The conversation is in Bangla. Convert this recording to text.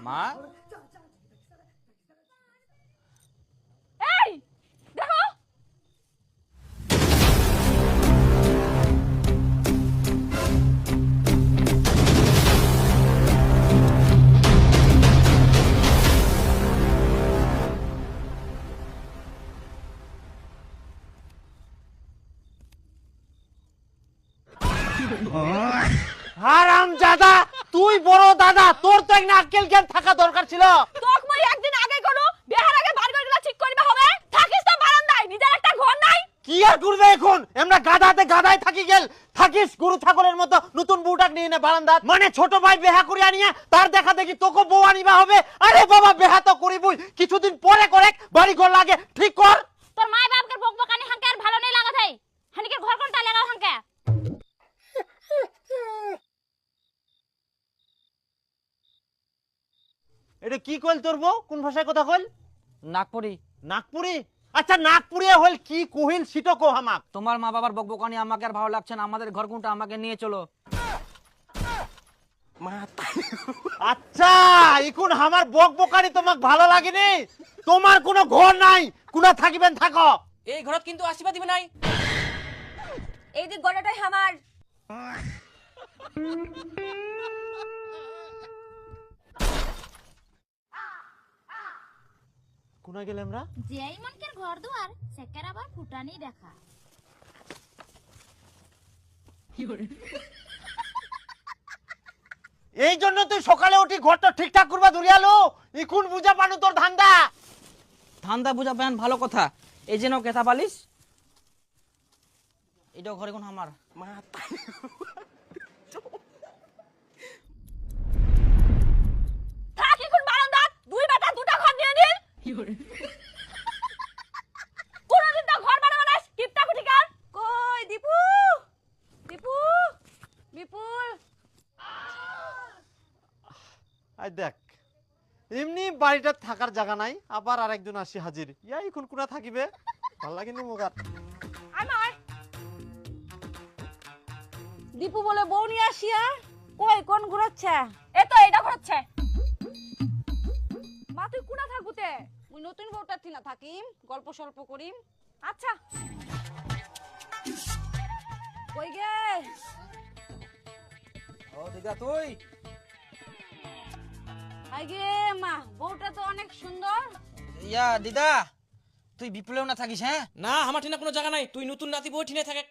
মা এই দেখো হারামজাদা, তুই বড় দাদা, তোর তো একটা আক্কেল জ্ঞান থাকা দরকার ছিল। তোক মই একদিন আগে কোন বিহার আগে বার করে ঠিক করিবা হবে। থাকিস তো বারান্দায়, নিজের একটা ঘর নাই। কি আর করবে এখন? আমরা গাদাতে গাদায় থাকি গেল, থাকিস গরু ছাগলের মতো। নতুন বউটাক নিয়ে নে বারান্দাত, মানে ছোট ভাই বেহা করিয়া নিয়ে তার দেখা দেখি তোকে বউ আনিবা হবে। আরে বাবা, বেহা তো করিবই, কিছুদিন পরে করে বাড়ি ঘর লাগে ঠিক কর। তোর মাই বাপকে বকবকানি হাঙ্কে আর ভালো নেই লাগা থাই। হানিকে ঘর কোনটা লাগাও হাঙ্কে। এটা কি কইল তোর বউ? কোন ভাষায় কথা কইল? নাগপুরি। নাগপুরি? আচ্ছা নাগপুরি হল কি কহিল সিটো কো হামাক। তোমার মা বাবার বকবকানি আমাকে আর ভালো লাগছে না, আমাদের ঘর কোনটা আমাকে নিয়ে চলো। আচ্ছা, এখন আমার বকবকানি তোমাক ভালো লাগেনি? তোমার কোনো ঘর নাই, কোনা থাকিবেন থাকো। এই ঘরত কিন্তু আসিবা দিবে নাই। এই দিক গড়াটাই আমার। কোনা গেলে আমরা? যেই মনকের ঘর দুয়ার সেকের আবার ফুটানি দেখা। এই জন্য তুই সকালে উঠি ঘরটা ঠিকঠাক করবা দুরিয়ালো। এখন বুঝা পানু তোর ধান্দা। ধান্দা বুঝা পেন ভালো কথা। এই যে নাও কেথা পালিস, এটাও ঘরে কোন আমার। থাক এখন বারান্দাত, দুই বেটা দুটা ঘর দিয়ে দিন। কোনদিন তো ঘর বানাবো না, কিপটা কুঠিকার। কই দীপু? দীপু? বিপুল? আই দেখ, এমনি বাড়িটা থাকার জায়গা নাই, আবার আরেকজন আসি হাজির। ইয়া এখন কোনা থাকিবে? ভাল লাগেনি মোগার। আমার দীপু বলে বউ নিয়ে আসিয়া কই কোন ঘুরাচ্ছে? এ তো এইটা ঘুরাচ্ছে। মা তুই কোনা থাকবুতে? মুই নতুন বউটা থিনা থাকিম, গল্প সল্প করিম। আচ্ছা কই গে? ও দিদা তুই? আগে মা, বউটা তো অনেক সুন্দর। ইয়া দিদা, তুই বিপুলেও না থাকিস? হ্যাঁ না, আমার ঠিনা কোনো জায়গা নাই। তুই নতুন নাতি বউ ঠিনে থাকে।